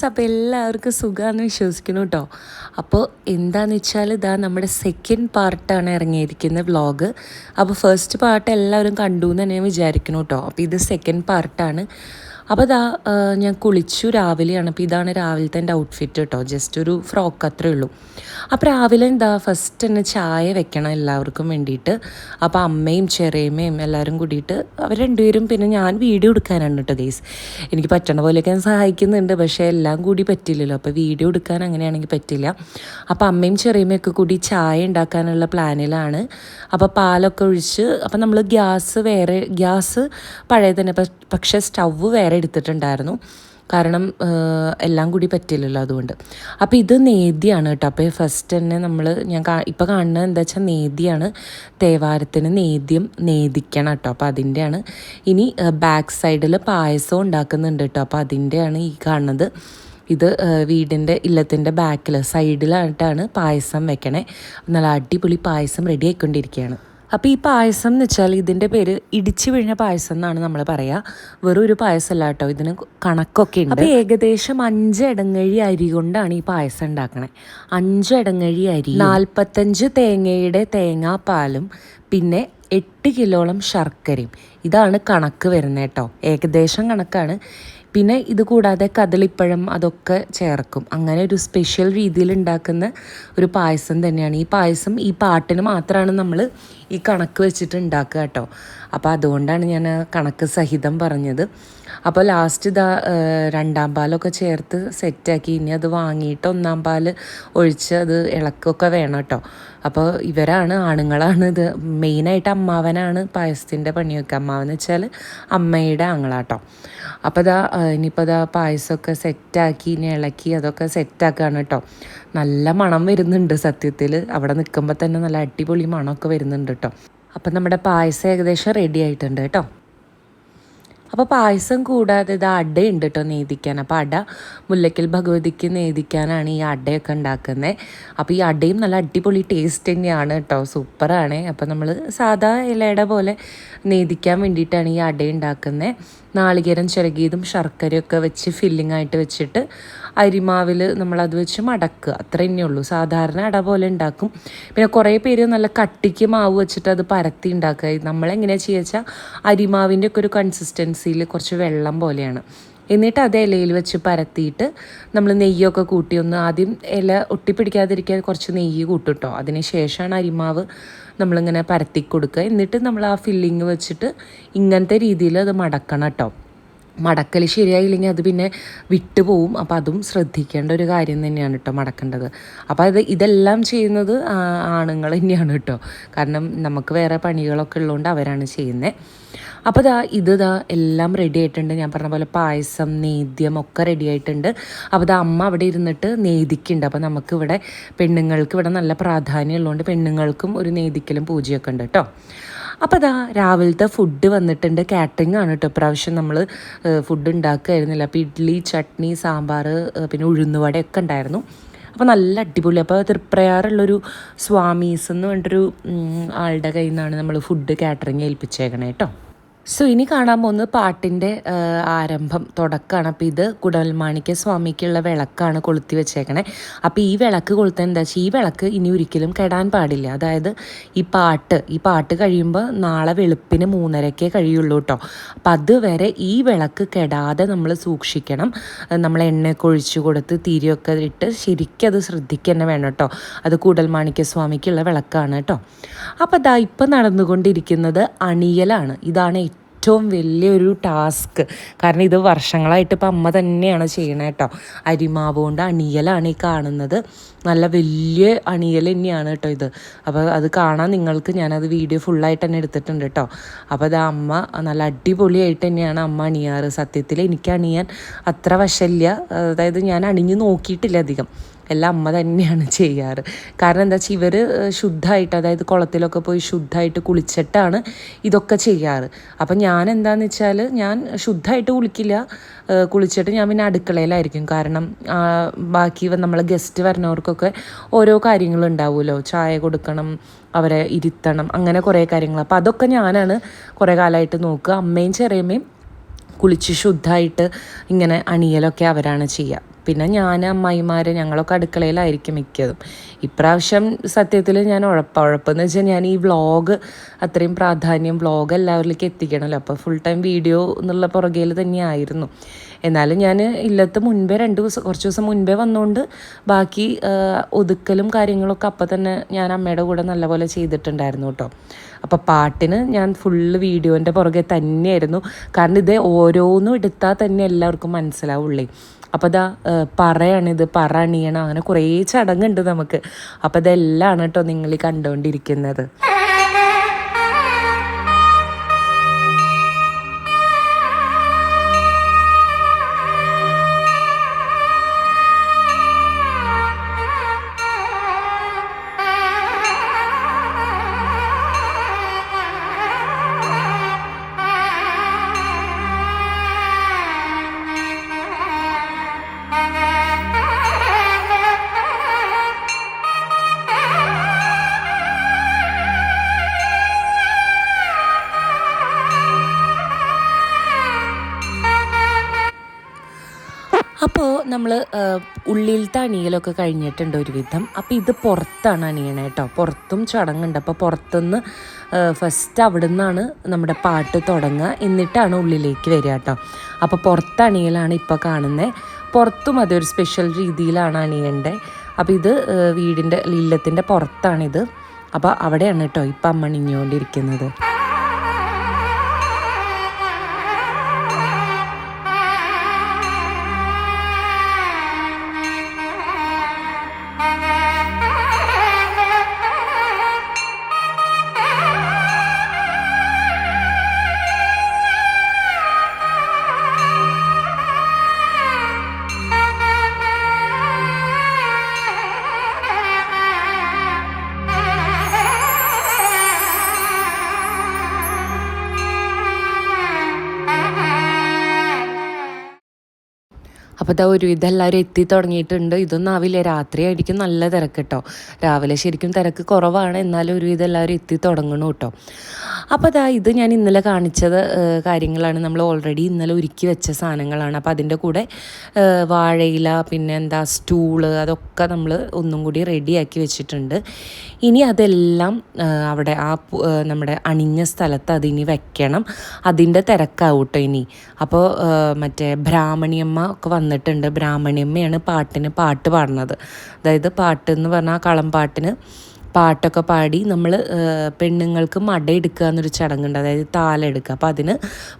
Guys, അപ്പോൾ എല്ലാവർക്കും സുഖമാണെന്ന് വിശ്വസിക്കുന്നു കേട്ടോ. അപ്പോൾ എന്താണെന്ന് വെച്ചാൽ ഇതാ നമ്മുടെ സെക്കൻഡ് പാർട്ടാണ് ഇറങ്ങിയിരിക്കുന്ന വ്ളോഗ്. അപ്പോൾ ഫസ്റ്റ് പാർട്ട് എല്ലാവരും കണ്ടു എന്ന് തന്നെ ഞാൻ വിചാരിക്കുന്നു കേട്ടോ. അപ്പോൾ ഇത് സെക്കൻഡ് പാർട്ടാണ്. അപ്പോൾ ഇതാ ഞാൻ കുളിച്ചു, രാവിലെയാണ്. അപ്പോൾ ഇതാണ് രാവിലത്തെ എൻ്റെ ഔട്ട്ഫിറ്റ് കേട്ടോ. ജസ്റ്റ് ഒരു ഫ്രോക്ക് അത്രേ ഉള്ളൂ. അപ്പോൾ രാവിലെ എന്താ ഫസ്റ്റ് തന്നെ ചായ വെക്കണം എല്ലാവർക്കും വേണ്ടിയിട്ട്. അപ്പോൾ അമ്മയും ചെറിയമ്മയും എല്ലാവരും കൂടിയിട്ട് അവർ രണ്ടുപേരും, പിന്നെ ഞാൻ വീഡിയോ എടുക്കാനാണ് കേട്ടോ ഗൈസ്. എനിക്ക് പറ്റണ പോലെയൊക്കെ ഞാൻ സഹായിക്കുന്നുണ്ട്, പക്ഷേ എല്ലാം കൂടി പറ്റില്ലല്ലോ. അപ്പോൾ വീഡിയോ എടുക്കാൻ അങ്ങനെയാണെങ്കിൽ പറ്റില്ല. അപ്പോൾ അമ്മയും ചെറിയമ്മയൊക്കെ കൂടി ചായ ഉണ്ടാക്കാനുള്ള പ്ലാനിലാണ്. അപ്പോൾ പാലൊക്കെ ഒഴിച്ച്, അപ്പോൾ നമ്മൾ ഗ്യാസ് പഴയ തന്നെ, പക്ഷേ സ്റ്റൗവ് വേറെ എടുത്തിട്ടുണ്ടായിരുന്നു. കാരണം എല്ലാം കൂടി പറ്റില്ലല്ലോ, അതുകൊണ്ട്. അപ്പോൾ ഇത് നേദ്യമാണ് കേട്ടോ. അപ്പോൾ ഫസ്റ്റ് തന്നെ ഞാൻ ഇപ്പോൾ കാണുന്നത് എന്താ വെച്ചാൽ നേദ്യമാണ്. തേവാരത്തിന് നേദിക്കണം കേട്ടോ. അപ്പോൾ അതിൻ്റെയാണ്. ഇനി ബാക്ക് സൈഡിൽ പായസം ഉണ്ടാക്കുന്നുണ്ട് കേട്ടോ. അപ്പോൾ അതിൻ്റെയാണ് ഈ കാണുന്നത്. ഇത് വീടിൻ്റെ ഇല്ലത്തിൻ്റെ ബാക്കിൽ സൈഡിലായിട്ടാണ് പായസം വെക്കണേ. നല്ല അടിപൊളി പായസം റെഡി ആയിക്കൊണ്ടിരിക്കുകയാണ്. അപ്പോൾ ഈ പായസം എന്ന് വെച്ചാൽ ഇതിൻ്റെ പേര് ഇടിച്ചു പിഴിഞ്ഞ പായസം എന്നാണ് നമ്മൾ പറയുക. വെറും ഒരു പായസമല്ല കേട്ടോ, ഇതിന് കണക്കൊക്കെ ഉണ്ട്. അപ്പോൾ ഏകദേശം 5 ഇടങ്ങഴി അരി കൊണ്ടാണ് ഈ പായസം ഉണ്ടാക്കണേ. 5 ഇടങ്ങഴി അരി, 45 തേങ്ങയുടെ തേങ്ങാപ്പാലും പിന്നെ 8 കിലോളം ശർക്കരയും. ഇതാണ് കണക്ക് വരുന്നത് കേട്ടോ. ഏകദേശം കണക്കാണ്. പിന്നെ ഇത് കൂടാതെ കദളിപ്പഴം അതൊക്കെ ചേർക്കും. അങ്ങനെ ഒരു സ്പെഷ്യൽ രീതിയിൽ ഉണ്ടാക്കുന്ന ഒരു പായസം തന്നെയാണ് ഈ പായസം. ഈ പാട്ടിന് മാത്രമാണ് നമ്മൾ ഈ കണക്ക് വെച്ചിട്ട് ഉണ്ടാക്കുക കേട്ടോ. അപ്പോൾ അതുകൊണ്ടാണ് ഞാൻ കണക്ക് സഹിതം പറഞ്ഞത്. അപ്പോൾ ലാസ്റ്റ് ഇതാ 2ാം പാലൊക്കെ ചേർത്ത് സെറ്റാക്കി. ഇനി അത് വാങ്ങിയിട്ട് 1ാം പാൽ ഒഴിച്ച് അത് ഇളക്കൊക്കെ വേണം കേട്ടോ. അപ്പോൾ ആണുങ്ങളാണ് ഇത് മെയിനായിട്ട്. അമ്മാവനാണ് പായസത്തിൻ്റെ പണിയൊക്കെ. അമ്മാവെന്ന് വെച്ചാൽ അമ്മയുടെ ആങ്ങളാട്ടോ. അപ്പോൾ ഇനിയിപ്പോൾ പായസമൊക്കെ സെറ്റാക്കി, ഇനി ഇളക്കി അതൊക്കെ സെറ്റാക്കുകയാണ് കേട്ടോ. നല്ല മണം വരുന്നുണ്ട് സത്യത്തിൽ. അവിടെ നിൽക്കുമ്പോൾ തന്നെ നല്ല അടിപൊളി മണമൊക്കെ വരുന്നുണ്ട് കേട്ടോ. അപ്പം നമ്മുടെ പായസം ഏകദേശം റെഡി ആയിട്ടുണ്ട് കേട്ടോ. അപ്പോൾ പായസം കൂടാതെ ഇത് അടയുണ്ട് കേട്ടോ നേദിക്കാൻ. അപ്പോൾ അട മുല്ലയ്ക്കൽ ഭഗവതിക്ക് നേദിക്കാനാണ് ഈ അടയൊക്കെ ഉണ്ടാക്കുന്നത്. അപ്പോൾ ഈ അടയും നല്ല അടിപൊളി ടേസ്റ്റ് തന്നെയാണ് കേട്ടോ, സൂപ്പറാണ്. അപ്പോൾ നമ്മൾ സാധാ ഇലയുടെ പോലെ നേദിക്കാൻ വേണ്ടിയിട്ടാണ് ഈ അട ഉണ്ടാക്കുന്നത്. നാളികേരം ചിരകിയതും ശർക്കരയൊക്കെ വെച്ച് ഫില്ലിംഗ് ആയിട്ട് വെച്ചിട്ട് അരിമാവിൽ നമ്മളത് വെച്ച് മടക്കുക, അത്ര തന്നെ ഉള്ളൂ. സാധാരണ അട പോലെ ഉണ്ടാക്കും. പിന്നെ കുറേ പേര് നല്ല കട്ടിക്ക് മാവ് വെച്ചിട്ട് അത് പരത്തി ഉണ്ടാക്കുക. നമ്മളെങ്ങനെയാണ് ചെയ്യുക വെച്ചാൽ അരിമാവിൻ്റെ ഒക്കെ ഒരു കൺസിസ്റ്റൻസിയിൽ കുറച്ച് വെള്ളം പോലെയാണ്. എന്നിട്ട് അത് ഇലയിൽ വെച്ച് പരത്തിയിട്ട് നമ്മൾ നെയ്യൊക്കെ കൂട്ടി ആദ്യം ഇല ഒട്ടിപ്പിടിക്കാതിരിക്കാൻ കുറച്ച് നെയ്യ് കൂട്ടും കേട്ടോ. അതിന് ശേഷമാണ് അരിമാവ് നമ്മളിങ്ങനെ പരത്തി കൊടുക്കുക. എന്നിട്ട് നമ്മൾ ആ ഫില്ലിങ് വെച്ചിട്ട് ഇങ്ങനത്തെ രീതിയിൽ അത് മടക്കണം കേട്ടോ. മടക്കൽ ശരിയായില്ലെങ്കിൽ അത് പിന്നെ വിട്ടു പോവും. അപ്പോൾ അതും ശ്രദ്ധിക്കേണ്ട ഒരു കാര്യം തന്നെയാണ് കേട്ടോ മടക്കേണ്ടത്. അപ്പോൾ ഇതെല്ലാം ചെയ്യുന്നത് ആണുങ്ങൾ തന്നെയാണ് കേട്ടോ. കാരണം നമുക്ക് വേറെ പണികളൊക്കെ ഉള്ളതുകൊണ്ട് അവരാണ് ചെയ്യുന്നത്. അപ്പോൾ എല്ലാം റെഡി ആയിട്ടുണ്ട്. ഞാൻ പറഞ്ഞ പോലെ പായസം, നേദ്യം ഒക്കെ റെഡി ആയിട്ടുണ്ട്. അപ്പോൾ അമ്മ അവിടെ ഇരുന്നിട്ട് നേദിക്കുന്നുണ്ട്. അപ്പോൾ നമുക്കിവിടെ പെണ്ണുങ്ങൾക്ക് ഇവിടെ നല്ല പ്രാധാന്യം ഉള്ളതുകൊണ്ട് പെണ്ണുങ്ങൾക്കും ഒരു നേദിക്കലും പൂജയൊക്കെ ഉണ്ട് കേട്ടോ. അപ്പോൾ രാവിലത്തെ ഫുഡ് വന്നിട്ടുണ്ട്. കാറ്ററിംഗ് ആണ് കേട്ടോ. ഇപ്രാവശ്യം നമ്മൾ ഫുഡ് ഉണ്ടാക്കുകയായിരുന്നില്ല. അപ്പോൾ ഇഡ്ഡലി, ചട്നി, സാമ്പാർ, പിന്നെ ഉഴുന്നുവടയൊക്കെ ഉണ്ടായിരുന്നു. അപ്പോൾ നല്ല അടിപൊളി. അപ്പോൾ തൃപ്രയാറുള്ളൊരു സ്വാമീസ് എന്ന് പറഞ്ഞിട്ടൊരു ആളുടെ കയ്യിൽ നിന്നാണ് നമ്മൾ ഫുഡ് കാറ്ററിംഗ് ഏൽപ്പിച്ചേക്കണേ കേട്ടോ. സോ ഇനി കാണാൻ പോകുന്നത് പാട്ടിൻ്റെ ആരംഭം, തുടക്കമാണ്. അപ്പോൾ ഇത് കുടൽമാണിക്യ സ്വാമിക്കുള്ള വിളക്കാണ് കൊളുത്തി വെച്ചേക്കണേ. അപ്പോൾ ഈ വിളക്ക് കൊളുത്താൻ എന്താ വെച്ചാൽ ഈ വിളക്ക് ഇനി ഒരിക്കലും കെടാൻ പാടില്ല. അതായത് ഈ പാട്ട് കഴിയുമ്പോൾ നാളെ വെളുപ്പിന് 3:30 കഴിയുള്ളൂ കേട്ടോ. അപ്പം അതുവരെ ഈ വിളക്ക് കെടാതെ നമ്മൾ സൂക്ഷിക്കണം. നമ്മൾ എണ്ണയൊക്കെ ഒഴിച്ചു കൊടുത്ത് തിരിയൊക്കെ ഇട്ട് ശരിക്കും അത് ശ്രദ്ധിക്കുക തന്നെ വേണം കേട്ടോ. അത് കുടൽമാണിക്യ സ്വാമിക്കുള്ള വിളക്കാണ് കേട്ടോ. അപ്പോൾ ഇപ്പം നടന്നുകൊണ്ടിരിക്കുന്നത് അണിയലാണ്. ഇതാണ് ഏറ്റവും വലിയൊരു ടാസ്ക്. കാരണം ഇത് വർഷങ്ങളായിട്ട് ഇപ്പം അമ്മ തന്നെയാണ് ചെയ്യണത് കേട്ടോ. അരിമാവ് കൊണ്ട് അണിയലാണ് ഈ കാണുന്നത്. നല്ല വലിയ അണിയൽ തന്നെയാണ് കേട്ടോ ഇത്. അപ്പോൾ അത് കാണാൻ നിങ്ങൾക്ക് ഞാനത് വീഡിയോ ഫുള്ളായിട്ട് തന്നെ എടുത്തിട്ടുണ്ട് കേട്ടോ. അപ്പോൾ അമ്മ നല്ല അടിപൊളിയായിട്ട് തന്നെയാണ് അമ്മ അണിയാറ്. സത്യത്തിൽ എനിക്ക് അണിയാൻ അത്ര വശമില്ല. അതായത് ഞാൻ അണിഞ്ഞ് നോക്കിയിട്ടില്ല അധികം. എല്ലാം അമ്മ തന്നെയാണ് ചെയ്യാറ്. കാരണം എന്താ വെച്ചാൽ ഇവർ ശുദ്ധമായിട്ട്, അതായത് കുളത്തിലൊക്കെ പോയി ശുദ്ധമായിട്ട് കുളിച്ചിട്ടാണ് ഇതൊക്കെ ചെയ്യാറ്. അപ്പം ഞാൻ എന്താണെന്ന് വെച്ചാൽ ഞാൻ ശുദ്ധമായിട്ട് കുളിച്ചിട്ട് ഞാൻ പിന്നെ അടുക്കളയിലായിരിക്കും. കാരണം ബാക്കി നമ്മൾ ഗസ്റ്റ് വരുന്നവർക്കൊക്കെ ഓരോ കാര്യങ്ങളുണ്ടാവുമല്ലോ, ചായ കൊടുക്കണം, അവരെ ഇരുത്തണം, അങ്ങനെ കുറേ കാര്യങ്ങൾ. അപ്പോൾ അതൊക്കെ ഞാനാണ് കുറേ കാലമായിട്ട് നോക്കുക. അമ്മയും ചെറിയമ്മയും കുളിച്ച് ശുദ്ധമായിട്ട് ഇങ്ങനെ അണിയലൊക്കെ അവരാണ് ചെയ്യുക. പിന്നെ ഞാൻ അമ്മായിമാർ ഞങ്ങളൊക്കെ അടുക്കളയിലായിരിക്കും മിക്കതും. ഇപ്രാവശ്യം സത്യത്തിൽ ഞാൻ ഉഴപ്പെന്ന് വെച്ചാൽ ഞാൻ ഈ വ്ളോഗ് അത്രയും പ്രാധാന്യം വ്ളോഗ് എല്ലാവരിലേക്ക് എത്തിക്കണമല്ലോ. അപ്പോൾ ഫുൾ ടൈം വീഡിയോ എന്നുള്ള പുറകയിൽ തന്നെയായിരുന്നു. എന്നാലും ഞാൻ ഇല്ലത്ത് മുൻപേ കുറച്ച് ദിവസം മുൻപേ വന്നുകൊണ്ട് ബാക്കി ഒതുക്കലും കാര്യങ്ങളൊക്കെ അപ്പം തന്നെ ഞാൻ അമ്മയുടെ കൂടെ നല്ലപോലെ ചെയ്തിട്ടുണ്ടായിരുന്നു കേട്ടോ. അപ്പോൾ പാട്ടിന് ഞാൻ ഫുള്ള് വീഡിയോൻ്റെ പുറകെ തന്നെയായിരുന്നു. കാരണം ഇത് ഓരോന്നും എടുത്താൽ തന്നെ എല്ലാവർക്കും മനസ്സിലാവുള്ളേ. അപ്പോൾ ഇതാ പറയണിത് അണിയണം, അങ്ങനെ കുറേ ചടങ്ങുണ്ട് നമുക്ക്. അപ്പോൾ ഇതെല്ലാം കേട്ടോ നിങ്ങൾ കണ്ടുകൊണ്ടിരിക്കുന്നത്. അപ്പോൾ നമ്മൾ ഉള്ളിലത്തെ അണിയലൊക്കെ കഴിഞ്ഞിട്ടുണ്ട് ഒരുവിധം. അപ്പോൾ ഇത് പുറത്താണ് അണിയണേ കേട്ടോ. പുറത്തും ചടങ്ങുണ്ട്. അപ്പോൾ പുറത്തുനിന്ന് ഫസ്റ്റ് അവിടെ നിന്നാണ് നമ്മുടെ പാട്ട് തുടങ്ങുക, എന്നിട്ടാണ് ഉള്ളിലേക്ക് വരിക കേട്ടോ. അപ്പോൾ പുറത്ത് അണിയലാണ് ഇപ്പോൾ കാണുന്നത്. പുറത്തും അതൊരു സ്പെഷ്യൽ രീതിയിലാണ് അണിയേണ്ടത്. അപ്പോൾ ഇത് വീടിൻ്റെ ഇല്ലത്തിൻ്റെ പുറത്താണിത്. അപ്പോൾ അവിടെയാണ് കേട്ടോ ഇപ്പം അമ്മ അണിഞ്ഞുകൊണ്ടിരിക്കുന്നത്. അപ്പോൾ ഇതാ ഒരുവിധം എല്ലാവരും എത്തി തുടങ്ങിയിട്ടുണ്ട്. ഇതൊന്നും ആവില്ല, രാത്രിയായിരിക്കും നല്ല തിരക്ക് കേട്ടോ. രാവിലെ ശരിക്കും തിരക്ക് കുറവാണ്, എന്നാലും ഒരുവിധം എല്ലാവരും എത്തി തുടങ്ങണം കേട്ടോ. അപ്പോൾ ഇതാ ഇത് ഞാൻ ഇന്നലെ കാണിച്ചത് കാര്യങ്ങളാണ്. നമ്മൾ ഓൾറെഡി ഇന്നലെ ഒരുക്കി വെച്ച സാധനങ്ങളാണ്. അപ്പോൾ അതിൻ്റെ കൂടെ വാഴയില, പിന്നെ എന്താ സ്റ്റൂള്, അതൊക്കെ നമ്മൾ ഒന്നും കൂടി റെഡിയാക്കി വെച്ചിട്ടുണ്ട്. ഇനി അതെല്ലാം അവിടെ നമ്മുടെ അണിഞ്ഞ സ്ഥലത്ത് അതിനി വെക്കണം. അതിൻ്റെ തിരക്കാവും കേട്ടോ ഇനി. അപ്പോൾ മറ്റേ ബ്രാഹ്മണിയമ്മ ഒക്കെ വന്നിട്ടുണ്ട്. ബ്രാഹ്മണിയമ്മയാണ് പാട്ട് പാടുന്നത്. അതായത് പാട്ട് എന്ന് പറഞ്ഞാൽ കളംപാട്ടിന് പാട്ടൊക്കെ പാടി നമ്മൾ പെണ്ണുങ്ങൾക്ക് മട എടുക്കുക എന്നൊരു ചടങ്ങുണ്ട്, അതായത് താലെടുക്കുക. അപ്പോൾ അതിന്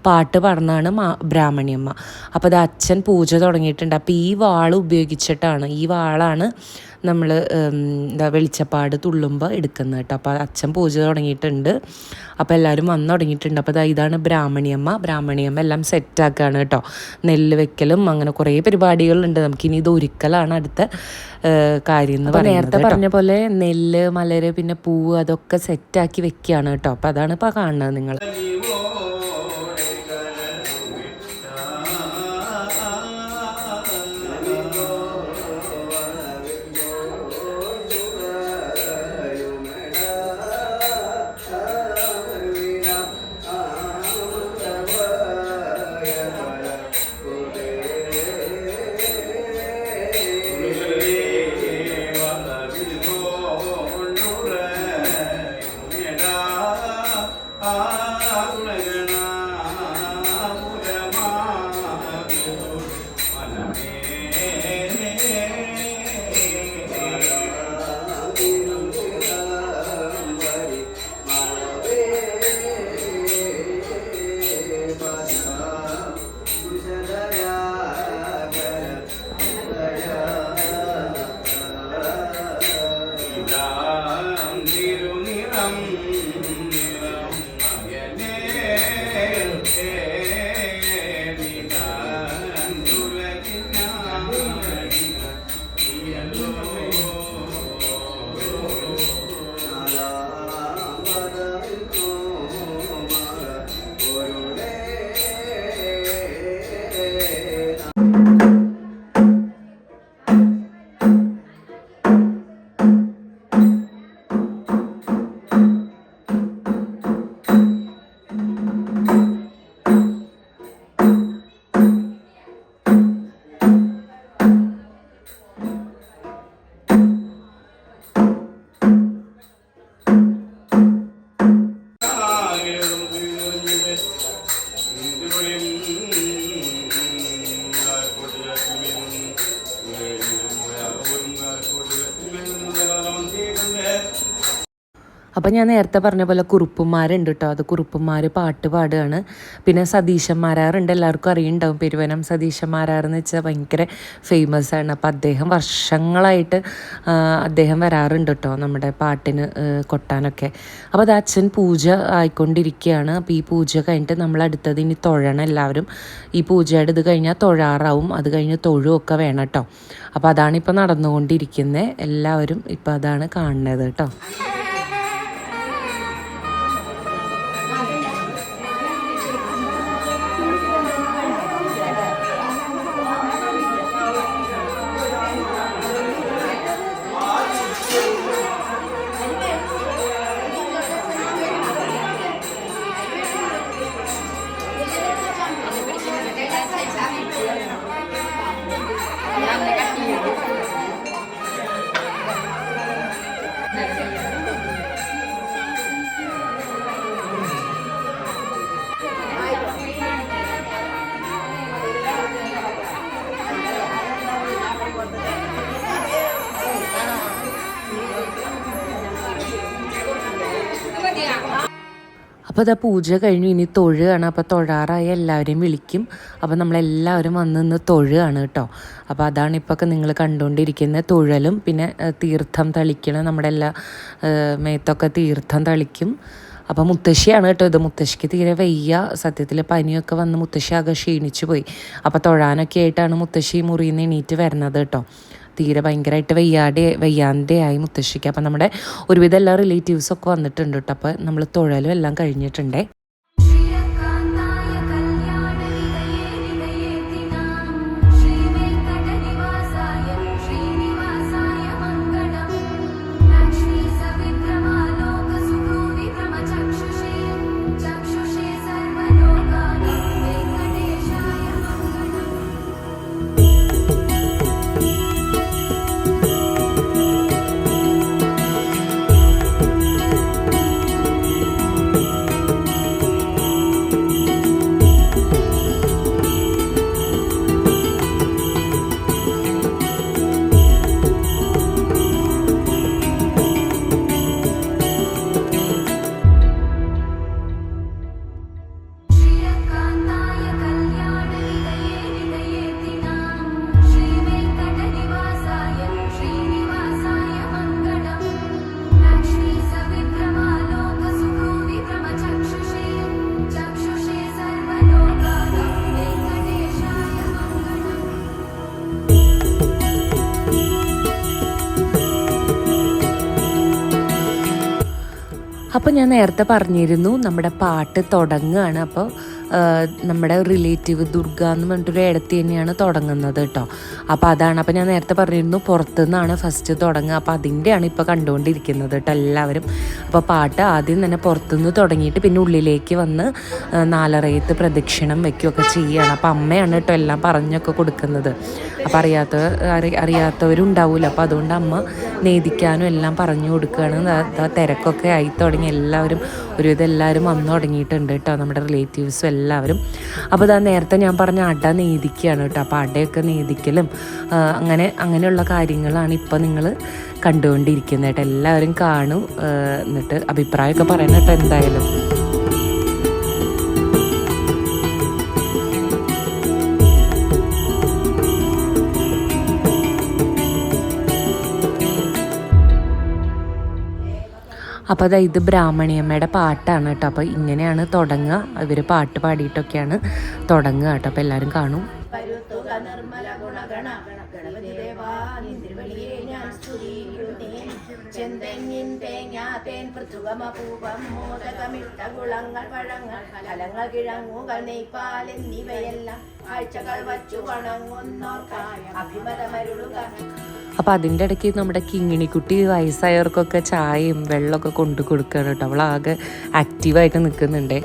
പാട്ട് പാടുന്നതാണ് ബ്രാഹ്മണിയമ്മ. അപ്പോൾ അത് അച്ഛൻ പൂജ തുടങ്ങിയിട്ടുണ്ട്. അപ്പോൾ ഈ വാൾ ഉപയോഗിച്ചിട്ടാണ്, ഈ വാളാണ് നമ്മൾ വെളിച്ചപ്പാട് തുള്ളുമ്പോൾ എടുക്കുന്നത് കേട്ടോ. അപ്പോൾ അച്ഛൻ പൂജ തുടങ്ങിയിട്ടുണ്ട്. അപ്പോൾ എല്ലാവരും വന്നു തുടങ്ങിയിട്ടുണ്ട്. അപ്പോൾ ഇതാണ് ബ്രാഹ്മണിയമ്മ എല്ലാം സെറ്റാക്കുകയാണ് കേട്ടോ. നെല്ല് വെക്കലും അങ്ങനെ കുറേ പരിപാടികളുണ്ട്. നമുക്കിനി ഇത് ഒരുക്കലാണ് അടുത്ത കാര്യം എന്ന് പറയുന്നത്. നേരത്തെ പറഞ്ഞ പോലെ നെല്ല്, മലര്, പിന്നെ പൂവ് അതൊക്കെ സെറ്റാക്കി വെക്കുകയാണ് കേട്ടോ. അപ്പോൾ അതാണ് ഇപ്പോൾ കാണുന്നത് നിങ്ങൾ. അപ്പം ഞാൻ നേരത്തെ പറഞ്ഞ പോലെ കുറുപ്പന്മാരുണ്ട് കേട്ടോ. അത് കുറുപ്പന്മാർ പാട്ട് പാടുകയാണ്. പിന്നെ സതീശന്മാരാറുണ്ട്, എല്ലാവർക്കും അറിയുണ്ടാവും. പെരുവനം സതീശന്മാരാറെന്ന് വെച്ചാൽ ഭയങ്കര ഫേമസ് ആണ്. അപ്പം അദ്ദേഹം വർഷങ്ങളായിട്ട് അദ്ദേഹം വരാറുണ്ട് കേട്ടോ നമ്മുടെ പാട്ടിന് കൊട്ടാനൊക്കെ. അപ്പോൾ അത് അച്ഛൻ പൂജ ആയിക്കൊണ്ടിരിക്കുകയാണ്. അപ്പോൾ ഈ പൂജ കഴിഞ്ഞിട്ട് നമ്മൾ അടുത്തത് ഇനി തൊഴണം എല്ലാവരും. ഈ പൂജയുടെ ഇത് കഴിഞ്ഞാൽ തൊഴാറാവും. അത് കഴിഞ്ഞ് തൊഴുമൊക്കെ വേണം കേട്ടോ. അപ്പോൾ അതാണിപ്പോൾ നടന്നുകൊണ്ടിരിക്കുന്നത്. എല്ലാവരും ഇപ്പോൾ അതാണ് കാണുന്നത് കേട്ടോ. അപ്പോൾ അതാ പൂജ കഴിഞ്ഞു, ഇനി തൊഴുകയാണ്. അപ്പോൾ തൊഴാറായി എല്ലാവരെയും വിളിക്കും. അപ്പോൾ നമ്മളെല്ലാവരും വന്ന് നിന്ന് തൊഴുകയാണ് കേട്ടോ. അപ്പോൾ അതാണ് ഇപ്പോൾ നിങ്ങൾ കണ്ടുകൊണ്ടിരിക്കുന്നത് തൊഴലും. പിന്നെ തീർത്ഥം തളിക്കണം, നമ്മുടെ എല്ലാ മേത്തൊക്കെ തീർത്ഥം തളിക്കും. അപ്പോൾ മുത്തശ്ശിയാണ് കേട്ടോ ഇത്. മുത്തശ്ശിക്ക് തീരെ വയ്യ, സത്യത്തിൽ പനിയൊക്കെ വന്ന് മുത്തശ്ശി ആകെ ക്ഷീണിച്ചു പോയി. അപ്പോൾ തൊഴാനൊക്കെ ആയിട്ടാണ് മുത്തശ്ശി മുറിയിൽ നിന്ന് എണീറ്റ് വരുന്നത് കേട്ടോ. തീരെ ഭയങ്കരമായിട്ട് വയ്യാതെയായി മുത്തശ്ശിക്ക്. അപ്പം നമ്മുടെ ഒരുവിധം എല്ലാ റിലേറ്റീവ്സൊക്കെ വന്നിട്ടുണ്ട് കേട്ടോ. അപ്പോൾ നമ്മൾ തൊഴലും എല്ലാം കഴിഞ്ഞിട്ടുണ്ടേ. അപ്പോൾ ഞാൻ നേരത്തെ പറഞ്ഞിരുന്നു നമ്മുടെ പാട്ട് തുടങ്ങുകയാണ്. അപ്പോൾ നമ്മുടെ റിലേറ്റീവ് ദുർഗ എന്ന് പറഞ്ഞിട്ടൊരു ഇടത്തി തന്നെയാണ് തുടങ്ങുന്നത് കേട്ടോ. അപ്പോൾ അതാണ്. അപ്പോൾ ഞാൻ നേരത്തെ പറഞ്ഞിരുന്നു പുറത്തുനിന്നാണ് ഫസ്റ്റ് തുടങ്ങുക. അപ്പോൾ അതിൻ്റെയാണ് ഇപ്പോൾ കണ്ടുകൊണ്ടിരിക്കുന്നത് കേട്ടോ എല്ലാവരും. അപ്പോൾ പാട്ട് ആദ്യം തന്നെ പുറത്തുനിന്ന് തുടങ്ങിയിട്ട് പിന്നെ ഉള്ളിലേക്ക് വന്ന് നാലറയത്ത് പ്രദക്ഷിണം വയ്ക്കുകയൊക്കെ ചെയ്യുകയാണ്. അപ്പോൾ അമ്മയാണ് കേട്ടോ എല്ലാം പറഞ്ഞൊക്കെ കൊടുക്കുന്നത്. അപ്പോൾ അറിയാത്തവരുണ്ടാവില്ല. അപ്പോൾ അതുകൊണ്ട് അമ്മ നേദിക്കാനും എല്ലാം പറഞ്ഞു കൊടുക്കുകയാണ്. തിരക്കൊക്കെ ആയി തുടങ്ങി, എല്ലാവരും ഒരുവിധം എല്ലാവരും വന്നു തുടങ്ങിയിട്ടുണ്ട് കേട്ടോ, നമ്മുടെ റിലേറ്റീവ്സും എല്ലാവരും. അപ്പോൾ ഇതാ നേരത്തെ ഞാൻ പറഞ്ഞ അട നേദിക്കുകയാണ് കേട്ടോ. അപ്പോൾ അടയൊക്കെ നേദിക്കലും അങ്ങനെയുള്ള കാര്യങ്ങളാണ് ഇപ്പോൾ നിങ്ങൾ കണ്ടുകൊണ്ടിരിക്കുന്നത് കേട്ടോ. എല്ലാവരും കാണും, എന്നിട്ട് അഭിപ്രായമൊക്കെ പറയണം കേട്ടോ എന്തായാലും. അപ്പോൾ അതാ ഇത് ബ്രാഹ്മണിയമ്മയുടെ പാട്ടാണ് കേട്ടോ. അപ്പോൾ ഇങ്ങനെയാണ് തുടങ്ങുക. ഇവർ പാട്ട് പാടിയിട്ടൊക്കെയാണ് തുടങ്ങുക കേട്ടോ. അപ്പോൾ എല്ലാവരും കാണും. ചെന്തെങ്ങിൻ തേങ്ങാത്തേൻ പൃഥുകമപൂപം മോദകമിട്ടകുളങ്ങൾ പഴങ്ങൾ ഫലങ്ങൾ കിഴങ്ങുകൾ നെയ്പാൽ എന്നിവയെല്ലാം കാഴ്ചകൾ വച്ചു വണങ്ങുന്നോർക്കായ അഭിമതമരുളുക. അപ്പോൾ അതിൻ്റെ ഇടയ്ക്ക് നമ്മുടെ കിങ്ങിണിക്കുട്ടി വയസ്സായവർക്കൊക്കെ ചായയും വെള്ളമൊക്കെ കൊണ്ടു കൊടുക്കുകയാണ് കേട്ടോ. അവളാകെ ആക്റ്റീവായിട്ട് നിൽക്കുന്നുണ്ട്.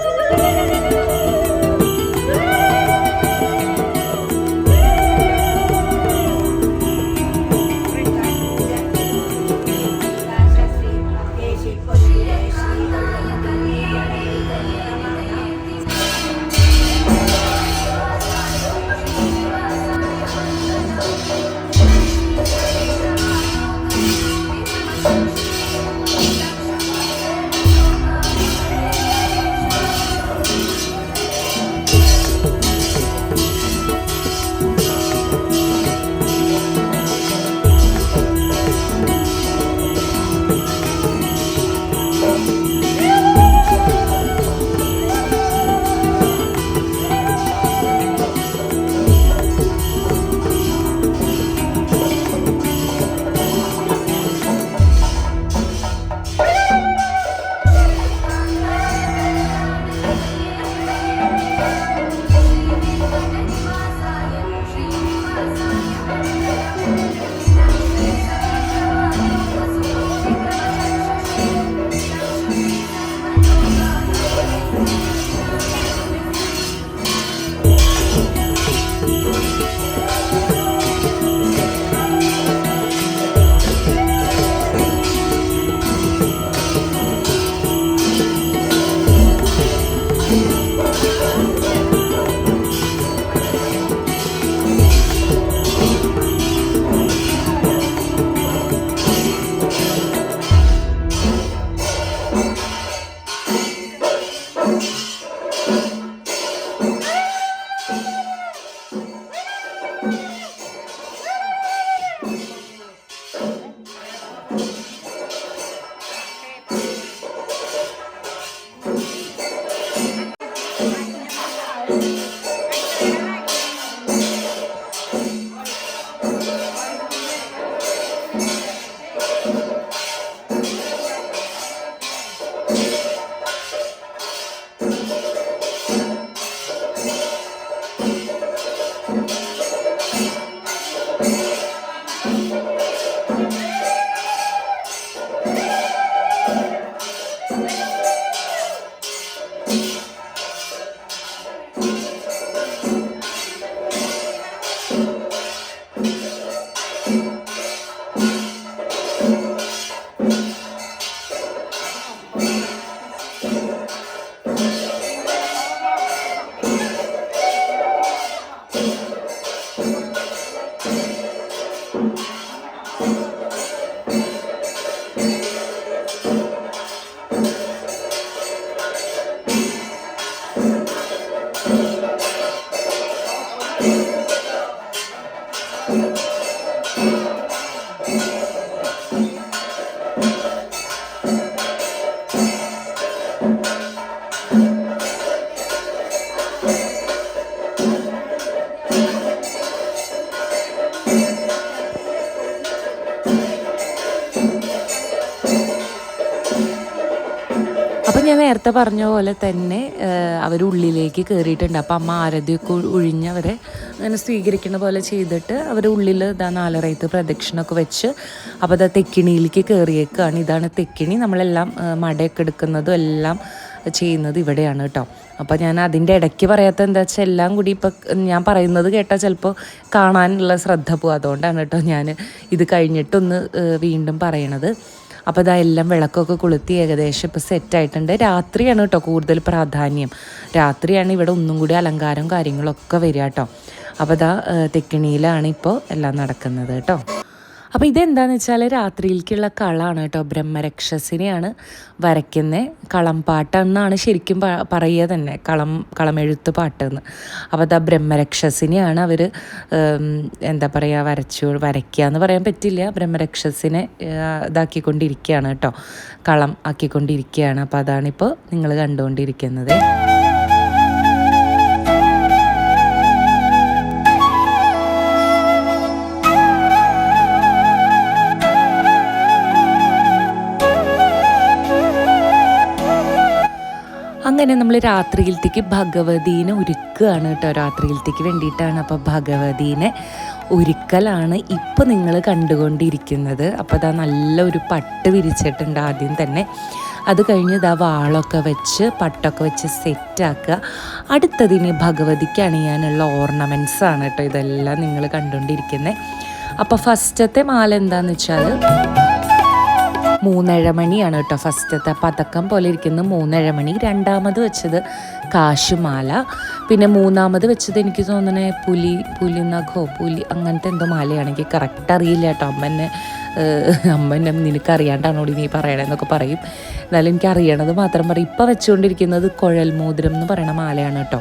നേരത്തെ പറഞ്ഞ പോലെ തന്നെ അവർ ഉള്ളിലേക്ക് കയറിയിട്ടുണ്ട്. അപ്പോൾ അമ്മ ആരതിയൊക്കെ ഒഴിഞ്ഞവരെ അങ്ങനെ സ്വീകരിക്കുന്ന പോലെ ചെയ്തിട്ട് അവർ ഉള്ളിൽ ഇതാ നാലറയത്ത് പ്രദക്ഷിണമൊക്കെ വെച്ച് അപ്പോൾ അതാ തെക്കിണിയിലേക്ക് കയറിയേക്കാണ്. ഇതാണ് തെക്കിണി. നമ്മളെല്ലാം മടയൊക്കെ എടുക്കുന്നതും എല്ലാം ചെയ്യുന്നത് ഇവിടെയാണ് കേട്ടോ. അപ്പോൾ ഞാൻ അതിൻ്റെ ഇടയ്ക്ക് പറയാത്ത എന്താ വെച്ചാൽ എല്ലാം കൂടി ഇപ്പം ഞാൻ പറയുന്നത് കേട്ടാൽ ചിലപ്പോൾ കാണാനുള്ള ശ്രദ്ധ പോകും. അതുകൊണ്ടാണ് കേട്ടോ ഞാൻ ഇത് കഴിഞ്ഞിട്ടൊന്ന് വീണ്ടും പറയണത്. അപ്പോൾ ഇതാ എല്ലാം വിളക്കൊക്കെ കൊളുത്തി ഏകദേശം ഇപ്പോൾ സെറ്റായിട്ടുണ്ട്. രാത്രിയാണ് കേട്ടോ കൂടുതൽ പ്രാധാന്യം. രാത്രിയാണ് ഇവിടെ ഒന്നും കൂടി അലങ്കാരം കാര്യങ്ങളൊക്കെ വരിക കേട്ടോ. അപ്പോൾ ഇതാ തെക്കിണിയിലാണ് ഇപ്പോൾ എല്ലാം നടക്കുന്നത് കേട്ടോ. അപ്പോൾ ഇതെന്താണെന്ന് വെച്ചാൽ രാത്രിയിലേക്കുള്ള കളമാണ് കേട്ടോ. ബ്രഹ്മരക്ഷസിനെയാണ് വരയ്ക്കുന്നത്. കളംപാട്ടെന്നാണ് ശരിക്കും പറയുക തന്നെ, കളമെഴുത്ത് പാട്ടെന്ന്. അപ്പോൾ അത് ബ്രഹ്മരക്ഷസിനെയാണ് അവർ എന്താ പറയുക വരയ്ക്കുക എന്ന് പറയാൻ പറ്റില്ല. ബ്രഹ്മരക്ഷസിനെ ഇതാക്കിക്കൊണ്ടിരിക്കുകയാണ് കേട്ടോ, കളം ആക്കിക്കൊണ്ടിരിക്കുകയാണ്. അപ്പോൾ അതാണിപ്പോൾ നിങ്ങൾ കണ്ടുകൊണ്ടിരിക്കുന്നത്. അങ്ങനെ നമ്മൾ രാത്രിയിലത്തേക്ക് ഭഗവതീനെ ഒരുക്കുകയാണ് കേട്ടോ. രാത്രിയിലത്തേക്ക് വേണ്ടിയിട്ടാണ്. അപ്പോൾ ഭഗവതീനെ ഒരുക്കലാണ് ഇപ്പോൾ നിങ്ങൾ കണ്ടുകൊണ്ടിരിക്കുന്നത്. അപ്പോൾ അതാ നല്ലൊരു പട്ട് വിരിച്ചിട്ടുണ്ട് ആദ്യം തന്നെ. അത് കഴിഞ്ഞ് ഇതാ വാളൊക്കെ വെച്ച് പട്ടൊക്കെ വെച്ച് സെറ്റാക്കുക. അടുത്തതിന് ഭഗവതിക്ക് അണിയാനുള്ള ഓർണമെൻറ്റ്സാണ് കേട്ടോ ഇതെല്ലാം നിങ്ങൾ കണ്ടുകൊണ്ടിരിക്കുന്നത്. അപ്പോൾ ഫസ്റ്റത്തെ മാല എന്താണെന്ന് വെച്ചാൽ 3 മണിയാണ് കേട്ടോ. ഫസ്റ്റത്തെ പതക്കം പോലെ ഇരിക്കുന്ന 3 മണി. രണ്ടാമത് വെച്ചത് കാശുമാല. പിന്നെ മൂന്നാമത് വെച്ചത് എനിക്ക് തോന്നണേ പുലി അങ്ങനത്തെ എന്തോ മാലയാണ്. എനിക്ക് കറക്റ്റ് അറിയില്ല കേട്ടോ. അമ്മ നിനക്കറിയാണ്ടാണോ നീ പറയണമെന്നൊക്കെ പറയും. എന്നാലും എനിക്ക് അറിയണത് മാത്രം പറയും. ഇപ്പം വെച്ചുകൊണ്ടിരിക്കുന്നത് കുഴൽ മോതിരം എന്ന് പറയുന്ന മാലയാണ് കേട്ടോ.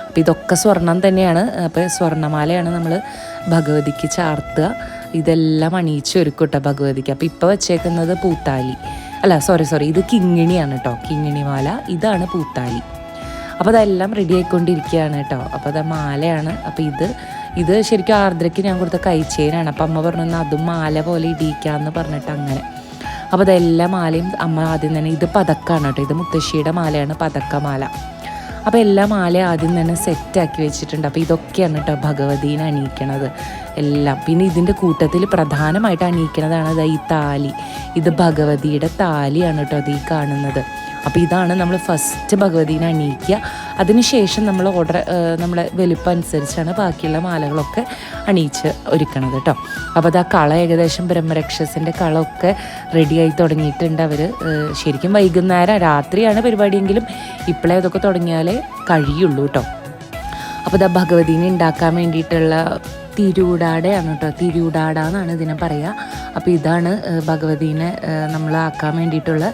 അപ്പോൾ ഇതൊക്കെ സ്വർണം തന്നെയാണ്. അപ്പോൾ സ്വർണ്ണമാലയാണ് നമ്മൾ ഭഗവതിക്ക് ചാർത്തുക. ഇതെല്ലാം അണിയിച്ച് ഒരുക്കും കേട്ടോ ഭഗവതിക്ക്. അപ്പോൾ ഇപ്പോൾ വെച്ചേക്കുന്നത് പൂത്താലി സോറി ഇത് കിങ്ങിണിയാണ് കേട്ടോ. കിങ്ങിണി മാല. ഇതാണ് പൂത്താലി. അപ്പോൾ അതെല്ലാം റെഡി ആയിക്കൊണ്ടിരിക്കുകയാണ് കേട്ടോ. അപ്പോൾ അത് മാലയാണ്. അപ്പോൾ ഇത് ശരിക്കും ആർദ്രയ്ക്ക് ഞാൻ കൊടുത്ത കൈച്ചെയിനാണ്. അപ്പോൾ അമ്മ പറഞ്ഞു അതും മാല പോലെ ഇടിയിക്കാമെന്ന് പറഞ്ഞിട്ട് അങ്ങനെ. അപ്പോൾ അതെല്ലാ മാലയും അമ്മ ആദ്യം തന്നെ, ഇത് പതക്കാണ് കേട്ടോ. ഇത് മുത്തശ്ശിയുടെ മാലയാണ്, പതക്കമാല. അപ്പോൾ എല്ലാ മാലയും ആദ്യം തന്നെ സെറ്റാക്കി വെച്ചിട്ടുണ്ട്. അപ്പോൾ ഇതൊക്കെയാണ് കേട്ടോ ഭഗവതീനെ അണിയിക്കണത് എല്ലാം. പിന്നെ ഇതിൻ്റെ കൂട്ടത്തിൽ പ്രധാനമായിട്ട് അണിയിക്കണതാണ് ഈ താലി. ഇത് ഭഗവതിയുടെ താലിയാണ് കേട്ടോ അത് ഈ കാണുന്നത്. അപ്പോൾ ഇതാണ് നമ്മൾ ഫസ്റ്റ് ഭഗവതീനെ അണിയിക്കുക. അതിനുശേഷം നമ്മൾ നമ്മളെ വലിപ്പം അനുസരിച്ചാണ് ബാക്കിയുള്ള മാലകളൊക്കെ അണിയിച്ച് ഒരുക്കണത് കേട്ടോ. അപ്പോൾ അത് ആ കള ഏകദേശം ബ്രഹ്മരക്ഷസിൻ്റെ കളമൊക്കെ റെഡിയായി തുടങ്ങിയിട്ടുണ്ട്. അവർ ശരിക്കും വൈകുന്നേരം രാത്രിയാണ് പരിപാടിയെങ്കിലും ഇപ്പോഴേ അതൊക്കെ തുടങ്ങിയാലേ കഴിയുള്ളൂ കേട്ടോ. അപ്പോൾ ഇതാ ഭഗവതീനെ ഉണ്ടാക്കാൻ വേണ്ടിയിട്ടുള്ള തിരൂടാടയാണ് കേട്ടോ. തിരൂടാട എന്നാണ് ഇതിനെ പറയുക. അപ്പോൾ ഇതാണ് ഭഗവതീനെ നമ്മൾ ആക്കാൻ വേണ്ടിയിട്ടുള്ള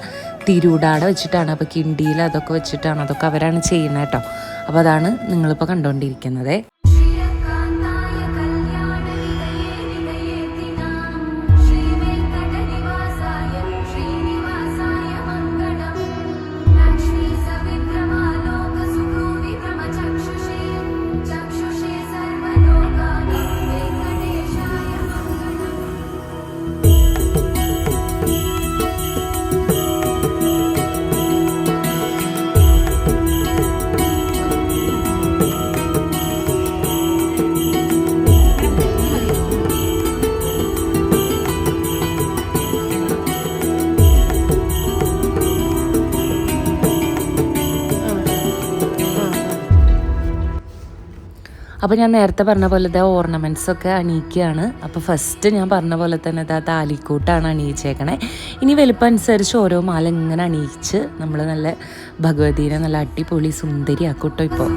തിരൂടാട വെച്ചിട്ടാണ്. അപ്പോൾ കിണ്ടിയിൽ അതൊക്കെ വെച്ചിട്ടാണ്, അതൊക്കെ അവരാണ് ചെയ്യുന്നത് കേട്ടോ. അപ്പോൾ അതാണ് നിങ്ങളിപ്പോൾ കണ്ടുകൊണ്ടിരിക്കുന്നത്. അപ്പോൾ ഞാൻ നേരത്തെ പറഞ്ഞ പോലെ ഓർണമെൻറ്റ്സൊക്കെ അണിയിക്കുകയാണ്. അപ്പോൾ ഫസ്റ്റ് ഞാൻ പറഞ്ഞ പോലെ തന്നെ താലിക്കൂട്ടാണ് അണിയിച്ചേക്കണേ. ഇനി വലുപ്പം അനുസരിച്ച് ഓരോ മാല ഇങ്ങനെ അണിയിച്ച് നമ്മൾ നല്ല ഭഗവതീനെ നല്ല അടിപൊളി സുന്ദരിയാക്കൂട്ടോ ഇപ്പോൾ.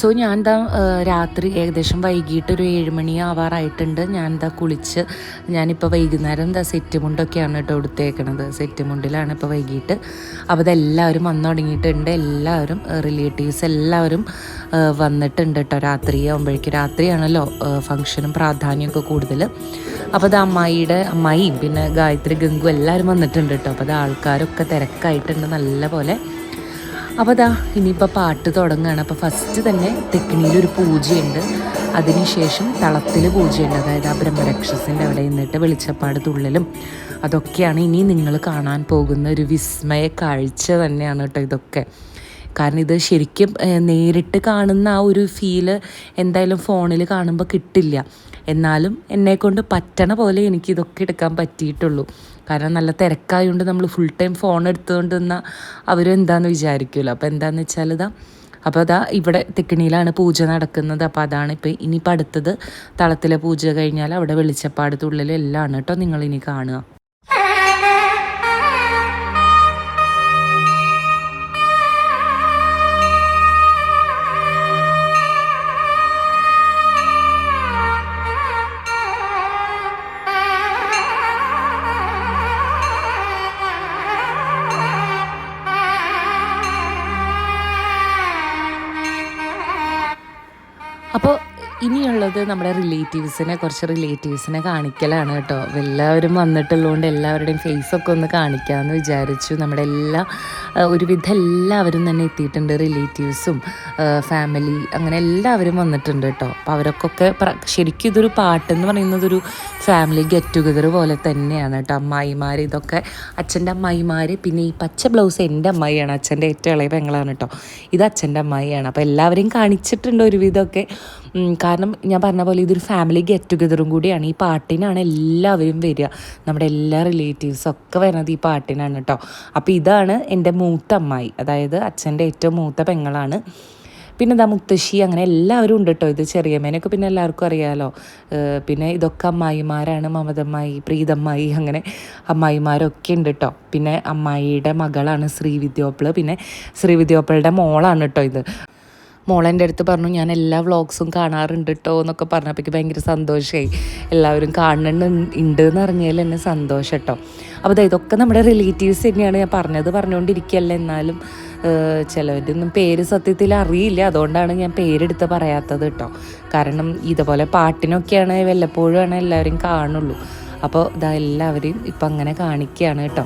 സോ ഞാൻ എന്താ രാത്രി ഏകദേശം വൈകിട്ട് ഒരു 7 മണി ആവാറായിട്ടുണ്ട്. ഞാൻ എന്താ കുളിച്ച് ഞാനിപ്പോൾ വൈകുന്നേരം എന്താ സെറ്റ് മുണ്ടൊക്കെയാണ് കേട്ടോ എടുത്തേക്കണത്. സെറ്റ് മുണ്ടിലാണ് ഇപ്പോൾ വൈകിട്ട്. അപ്പോൾ ഇതെല്ലാവരും വന്നു തുടങ്ങിയിട്ടുണ്ട്. എല്ലാവരും റിലേറ്റീവ്സ് എല്ലാവരും വന്നിട്ടുണ്ട് കേട്ടോ. രാത്രിയാണല്ലോ ഫങ്ഷനും പ്രാധാന്യമൊക്കെ കൂടുതൽ. അപ്പോൾ അത് അമ്മായിയും പിന്നെ ഗായത്രി ഗംഗു എല്ലാവരും വന്നിട്ടുണ്ട് കേട്ടോ. അപ്പോൾ അത് ആൾക്കാരൊക്കെ തിരക്കായിട്ടുണ്ട് നല്ല പോലെ. അപ്പോൾ അതാ ഇനിയിപ്പോൾ പാട്ട് തുടങ്ങുകയാണ്. അപ്പോൾ ഫസ്റ്റ് തന്നെ തെക്കിണിയിലൊരു പൂജയുണ്ട്, അതിനുശേഷം തളത്തിൽ പൂജയുണ്ട്. അതായത് ആ ബ്രഹ്മരക്ഷസിൻ്റെ അവിടെ നിന്നിട്ട് വെളിച്ചപ്പാട് തുള്ളലും അതൊക്കെയാണ് ഇനി നിങ്ങൾ കാണാൻ പോകുന്ന ഒരു വിസ്മയ കാഴ്ച തന്നെയാണ് കേട്ടോ ഇതൊക്കെ. കാരണം ഇത് ശരിക്കും നേരിട്ട് കാണുന്ന ആ ഒരു ഫീല് എന്തായാലും ഫോണിൽ കാണുമ്പോൾ കിട്ടില്ല. എന്നാലും എന്നെക്കൊണ്ട് പറ്റണ പോലെ എനിക്കിതൊക്കെ എടുക്കാൻ പറ്റിയിട്ടുള്ളൂ. കാരണം നല്ല തിരക്കായതുകൊണ്ട് നമ്മൾ ഫുൾ ടൈം ഫോൺ എടുത്തുകൊണ്ട് നിന്നാൽ അവരും എന്താണെന്ന് വിചാരിക്കുമല്ലോ. അപ്പോൾ എന്താണെന്ന് വെച്ചാൽ അപ്പോൾ ഇവിടെ തെക്കിണിയിലാണ് പൂജ നടക്കുന്നത്. അപ്പോൾ അതാണ് ഇപ്പോൾ ഇനിയിപ്പോൾ അടുത്തത് തളത്തിലെ പൂജ കഴിഞ്ഞാൽ അവിടെ വെളിച്ചപ്പാട് തുള്ളലും എല്ലാം ആണ് കേട്ടോ നിങ്ങളിനി കാണുക. അപ്പോൾ ഇനിയുള്ളത് നമ്മുടെ കുറച്ച് റിലേറ്റീവ്സിനെ കാണിക്കലാണ് കേട്ടോ. എല്ലാവരും വന്നിട്ടുള്ളതുകൊണ്ട് എല്ലാവരുടെയും ഫേസൊക്കെ ഒന്ന് കാണിക്കാമെന്ന് വിചാരിച്ചു. നമ്മുടെ ഒരുവിധം എല്ലാവരും തന്നെ എത്തിയിട്ടുണ്ട്. റിലേറ്റീവ്സും ഫാമിലി അങ്ങനെ എല്ലാവരും വന്നിട്ടുണ്ട് കേട്ടോ. അപ്പോൾ അവർക്കൊക്കെ ശരിക്കും ഇതൊരു പാട്ടെന്ന് പറയുന്നത് ഒരു ഫാമിലി ഗെറ്റ് ടുഗദർ പോലെ തന്നെയാണ് കേട്ടോ. അമ്മായിമാർ ഇതൊക്കെ അച്ഛൻ്റെ അമ്മായിമാർ, പിന്നെ ഈ പച്ച ബ്ലൗസ് എൻ്റെ അമ്മായിയാണ്, അച്ഛൻ്റെ ഏറ്റവും ഇളയ പെങ്ങളാണ് കേട്ടോ. ഇത് അച്ഛൻ്റെ അമ്മായിയാണ്. അപ്പോൾ എല്ലാവരെയും കാണിച്ചിട്ടുണ്ട് ഒരുവിധമൊക്കെ. കാരണം ഞാൻ പറഞ്ഞ പോലെ ഇതൊരു ഫാമിലി ഗെറ്റ് ടുഗദറും കൂടിയാണ്. ഈ പാട്ടിനാണ് എല്ലാവരും വരിക. നമ്മുടെ എല്ലാ റിലേറ്റീവ്സൊക്കെ വരുന്നത് ഈ പാട്ടിനാണ് കേട്ടോ. അപ്പോൾ ഇതാണ് എൻ്റെ മൂത്ത അമ്മായി, അതായത് അച്ഛൻ്റെ ഏറ്റവും മൂത്ത പെങ്ങളാണ്. പിന്നെ മുത്തശ്ശി, അങ്ങനെ എല്ലാവരും ഉണ്ട് കേട്ടോ. ഇത് ചെറിയമ്മേനൊക്കെ പിന്നെ എല്ലാവർക്കും അറിയാമല്ലോ. പിന്നെ ഇതൊക്കെ അമ്മായിമാരാണ്, മമതമ്മായി, പ്രീതമ്മായി, അങ്ങനെ അമ്മായിമാരൊക്കെ ഉണ്ട് കേട്ടോ. പിന്നെ അമ്മായിയുടെ മകളാണ് ശ്രീവിദ്യോപ്പിൾ, പിന്നെ ശ്രീവിദ്യോപ്പിളുടെ മോളാണ് കേട്ടോ ഇത്. മോളെൻ്റെ അടുത്ത് പറഞ്ഞു ഞാൻ എല്ലാ വ്ളോഗ്സും കാണാറുണ്ട് കേട്ടോ എന്നൊക്കെ പറഞ്ഞപ്പോൾ ഭയങ്കര സന്തോഷമായി. എല്ലാവരും കാണുന്നുണ്ട് എന്ന് അറിഞ്ഞാൽ എന്നെ സന്തോഷം കേട്ടോ. അപ്പോൾ ഇതൊക്കെ നമ്മുടെ റിലേറ്റീവ്സ് തന്നെയാണ്. ഞാൻ പറഞ്ഞുകൊണ്ടിരിക്കുകയല്ല. എന്നാലും ചിലവരൊന്നും പേര് സത്യത്തിൽ അറിയില്ല, അതുകൊണ്ടാണ് ഞാൻ പേരെടുത്ത് പറയാത്തത് കേട്ടോ. കാരണം ഇതുപോലെ പാട്ടിനൊക്കെയാണ് വല്ലപ്പോഴുമാണ് എല്ലാവരും കാണുള്ളൂ. അപ്പോൾ എല്ലാവരെയും ഇപ്പം അങ്ങനെ കാണിക്കുകയാണ് കേട്ടോ.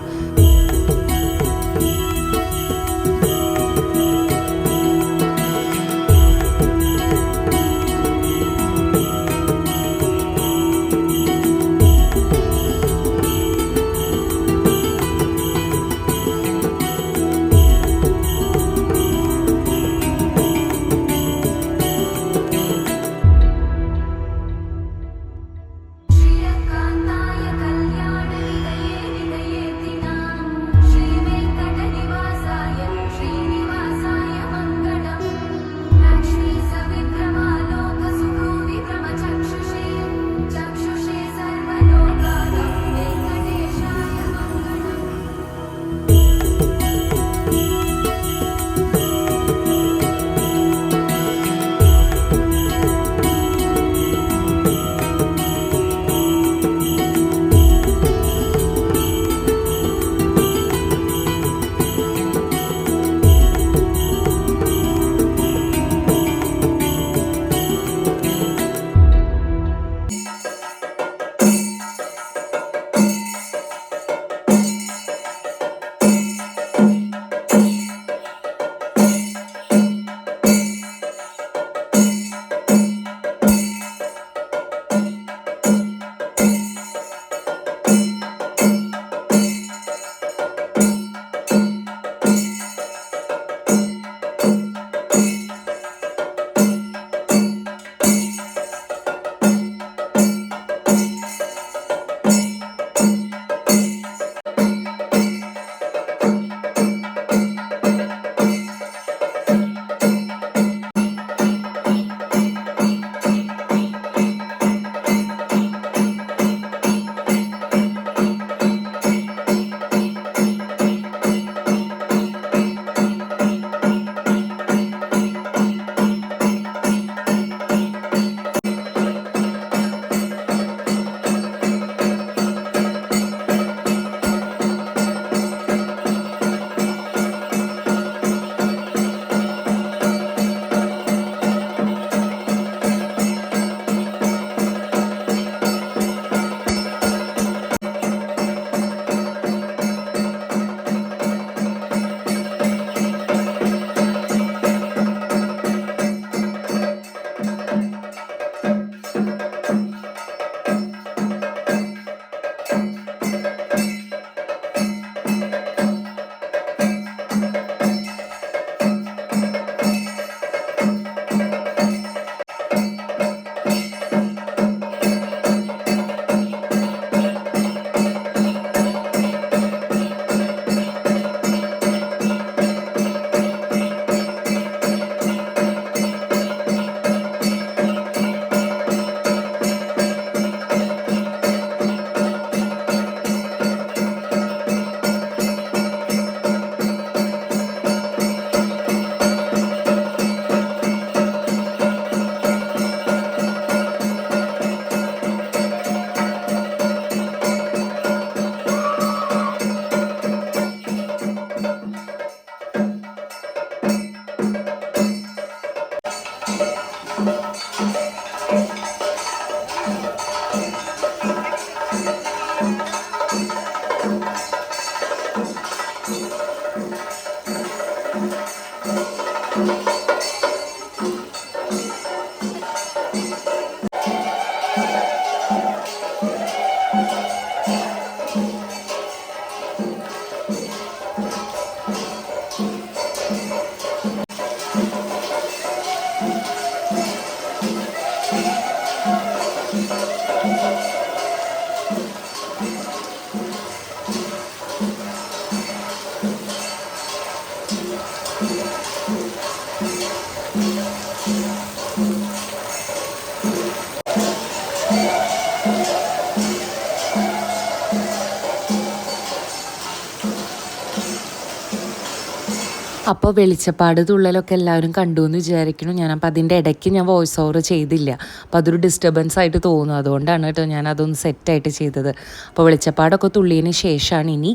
അപ്പോൾ വെളിച്ചപ്പാട് തുള്ളലൊക്കെ എല്ലാവരും കണ്ടു എന്ന് വിചാരിക്കണം ഞാൻ. അപ്പോൾ അതിൻ്റെ ഇടയ്ക്ക് ഞാൻ വോയിസ് ഓവർ ചെയ്തില്ല. അപ്പോൾ അതൊരു ഡിസ്റ്റർബൻസ് ആയിട്ട് തോന്നും. അതുകൊണ്ടാണ് കേട്ടോ ഞാൻ അതൊന്ന് സെറ്റായിട്ട് ചെയ്തത്. അപ്പോൾ വെളിച്ചപ്പാടൊക്കെ തുള്ളിയതിന് ശേഷമാണ് ഇനി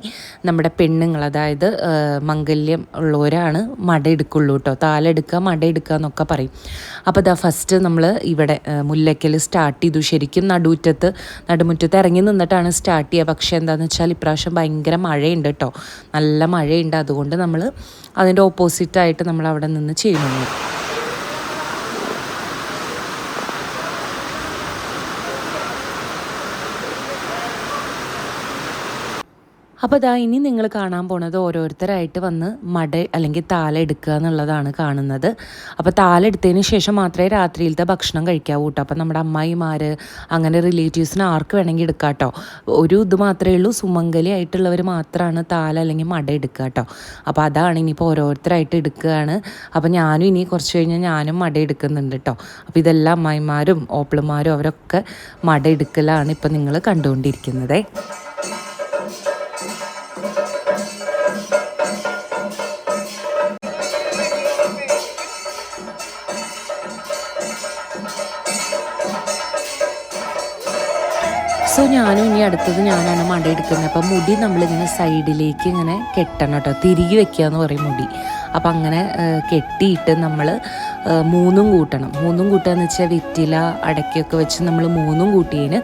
നമ്മുടെ പെണ്ണുങ്ങൾ, അതായത് മംഗല്യം ഉള്ളവരാണ് മട എടുക്കുള്ളൂ കേട്ടോ. താലെടുക്കുക, മട എടുക്കുക എന്നൊക്കെ പറയും. അപ്പോൾ ഇതാ ഫസ്റ്റ് നമ്മൾ ഇവിടെ മുല്ലയ്ക്കൽ സ്റ്റാർട്ട് ചെയ്തു. ശരിക്കും നടുമുറ്റത്ത് ഇറങ്ങി നിന്നിട്ടാണ് സ്റ്റാർട്ട് ചെയ്യുക. പക്ഷേ എന്താണെന്ന് വെച്ചാൽ ഇപ്രാവശ്യം ഭയങ്കര മഴയുണ്ട് കേട്ടോ, നല്ല മഴയുണ്ട്. അതുകൊണ്ട് നമ്മൾ അതിൻ്റെ ഓപ്പോസിറ്റായിട്ട് നമ്മൾ അവിടെ നിന്ന് ചെയ്യുന്നു. അപ്പോൾ ഇതാ ഇനി നിങ്ങൾ കാണാൻ പോണത് ഓരോരുത്തരായിട്ട് വന്ന് മട അല്ലെങ്കിൽ താല എടുക്കുക എന്നുള്ളതാണ് കാണുന്നത്. അപ്പോൾ താല എടുത്തതിന് ശേഷം മാത്രമേ രാത്രിയിലത്തെ ഭക്ഷണം കഴിക്കാവൂ കേട്ടോ. അപ്പോൾ നമ്മുടെ അമ്മായിമാർ അങ്ങനെ റിലേറ്റീവ്സിന് ആർക്ക് വേണമെങ്കിൽ എടുക്കാം കേട്ടോ. ഒരു ഇത് മാത്രമേ ഉള്ളൂ, സുമംഗലി ആയിട്ടുള്ളവർ മാത്രമാണ് താല അല്ലെങ്കിൽ മട എടുക്കുക കേട്ടോ. അപ്പോൾ അതാണ് ഇനിയിപ്പോൾ ഓരോരുത്തരായിട്ട് എടുക്കുകയാണ്. അപ്പോൾ ഞാനും ഇനി കുറച്ച് കഴിഞ്ഞാൽ ഞാനും മട എടുക്കുന്നുണ്ട് കേട്ടോ. അപ്പോൾ ഇതെല്ലാം അമ്മായിമാരും ഓപ്പിളുമാരും അവരൊക്കെ മട എടുക്കലാണ് ഇപ്പോൾ നിങ്ങൾ കണ്ടുകൊണ്ടിരിക്കുന്നത്. സോ ഞാനും ഇനി അടുത്തത് ഞാനാണ് മട എടുക്കുന്നത്. അപ്പം മുടി നമ്മളിങ്ങനെ സൈഡിലേക്ക് ഇങ്ങനെ കെട്ടണം കേട്ടോ, തിരികെ വെക്കുക എന്ന് പറയും മുടി. അപ്പം അങ്ങനെ കെട്ടിയിട്ട് നമ്മൾ മൂന്നും കൂട്ടണം. മൂന്നും കൂട്ടുക എന്ന് വെച്ചാൽ വെറ്റില അടയ്ക്കൊക്കെ വെച്ച് നമ്മൾ മൂന്നും കൂട്ടിയതിന്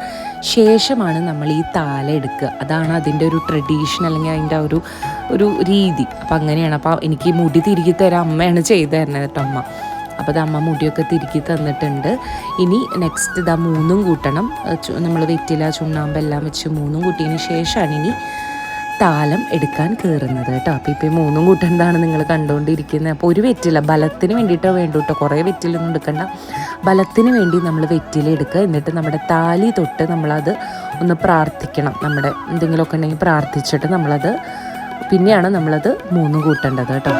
ശേഷമാണ് നമ്മൾ ഈ താല എടുക്കുക. അതാണ് അതിൻ്റെ ഒരു ട്രഡീഷൻ, അല്ലെങ്കിൽ അതിൻ്റെ ഒരു രീതി. അപ്പം അങ്ങനെയാണ്. അപ്പോൾ എനിക്ക് മുടി തിരികെ തരാൻ അമ്മയാണ് ചെയ്തു തരുന്നത് കേട്ടോ, അമ്മ. അപ്പോൾ അത് അമ്മ മുടിയൊക്കെ തിരുക്കി തന്നിട്ടുണ്ട്. ഇനി നെക്സ്റ്റ് ഇതാ മൂന്നും കൂട്ടണം. നമ്മൾ വെറ്റില ചുണ്ണാമ്പ് എല്ലാം വെച്ച് മൂന്നും കൂട്ടിയതിന് ശേഷമാണ് ഇനി താലം എടുക്കാൻ കയറുന്നത് കേട്ടോ. അപ്പോൾ ഇപ്പോൾ ഈ മൂന്നും കൂട്ടുന്നതാണ് നിങ്ങൾ കണ്ടുകൊണ്ടിരിക്കുന്നത്. അപ്പോൾ ഒരു വെറ്റില ബലത്തിന് വേണ്ടിയിട്ടോ വേണ്ടു കേട്ടോ, കുറേ വെറ്റിലൊന്നും എടുക്കണ്ട, ബലത്തിന് വേണ്ടി നമ്മൾ വെറ്റില എടുക്കുക. എന്നിട്ട് നമ്മുടെ താലി തൊട്ട് നമ്മളത് ഒന്ന് പ്രാർത്ഥിക്കണം. നമ്മുടെ എന്തെങ്കിലുമൊക്കെ ഉണ്ടെങ്കിൽ പ്രാർത്ഥിച്ചിട്ട് പിന്നെയാണ് നമ്മളത് മൂന്നും കൂട്ടേണ്ടത് കേട്ടോ.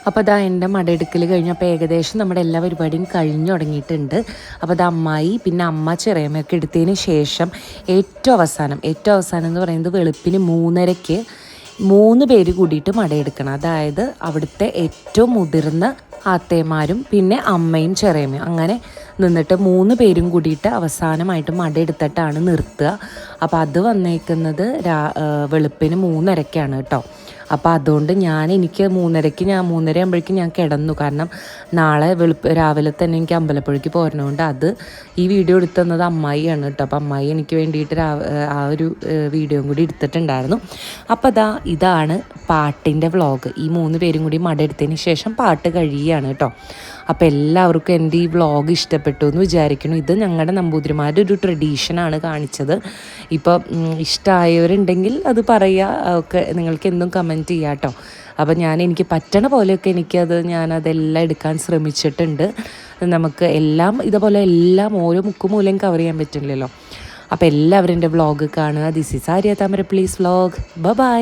അപ്പോൾ അതാ എൻ്റെ മടയെടുക്കൽ കഴിഞ്ഞപ്പോൾ ഏകദേശം നമ്മുടെ എല്ലാ പരിപാടിയും കഴിഞ്ഞു തുടങ്ങിയിട്ടുണ്ട്. അപ്പോൾ അത് അമ്മായി പിന്നെ അമ്മ ചെറിയമ്മയൊക്കെ എടുത്തതിന് ശേഷം ഏറ്റവും അവസാനം എന്ന് പറയുന്നത് വെളുപ്പിന് 3:30-ക്ക് 3 പേര് കൂടിയിട്ട് മടയെടുക്കണം. അതായത് അവിടുത്തെ ഏറ്റവും മുതിർന്ന ആത്തേമാരും പിന്നെ അമ്മയും ചെറിയമ്മയും അങ്ങനെ നിന്നിട്ട് 3 പേരും കൂടിയിട്ട് അവസാനമായിട്ട് മടയെടുത്തിട്ടാണ് നിർത്തുക. അപ്പോൾ അത് വന്നേക്കുന്നത് വെളുപ്പിന് 3:30-ക്കാണ് കേട്ടോ. അപ്പോൾ അതുകൊണ്ട് എനിക്ക് 3:30 ആകുമ്പോഴേക്കും ഞാൻ കിടന്നു. കാരണം നാളെ രാവിലെ തന്നെ എനിക്ക് അമ്പലപ്പുഴയ്ക്ക് പോരണോണ്ട് ഈ വീഡിയോ എടുത്തു തന്നത് അമ്മായിയാണ് കേട്ടോ. അപ്പോൾ അമ്മായി എനിക്ക് വേണ്ടിയിട്ട് ആ ഒരു വീഡിയോയും കൂടി എടുത്തിട്ടുണ്ടായിരുന്നു. അപ്പോൾ ഇതാണ് പാട്ടിൻ്റെ വ്ളോഗ്. ഈ 3 പേരും കൂടി മടയെടുത്തതിന് ശേഷം പാട്ട് കഴിയുകയാണ് കേട്ടോ. അപ്പോൾ എല്ലാവർക്കും എൻ്റെ ഈ വ്ളോഗ് ഇഷ്ടപ്പെട്ടു എന്ന് വിചാരിക്കുന്നു. ഇത് ഞങ്ങളുടെ നമ്പൂതിരിമാരുടെ ഒരു ട്രഡീഷനാണ് കാണിച്ചത്. ഇപ്പോൾ ഇഷ്ടമായവരുണ്ടെങ്കിൽ അത് പറയുക. ഒക്കെ നിങ്ങൾക്ക് എന്തും കമൻറ്റ് ചെയ്യാം കേട്ടോ. അപ്പോൾ എനിക്ക് പറ്റണ പോലെയൊക്കെ ഞാനതെല്ലാം എടുക്കാൻ ശ്രമിച്ചിട്ടുണ്ട്. നമുക്ക് ഇതുപോലെ എല്ലാം ഓരോ മുക്കുമൂലയും കവർ ചെയ്യാൻ പറ്റില്ലല്ലോ. അപ്പോൾ എല്ലാവരും എൻ്റെ വ്ളോഗ് കാണുക. This is Arya Thamarappally's vlog. By.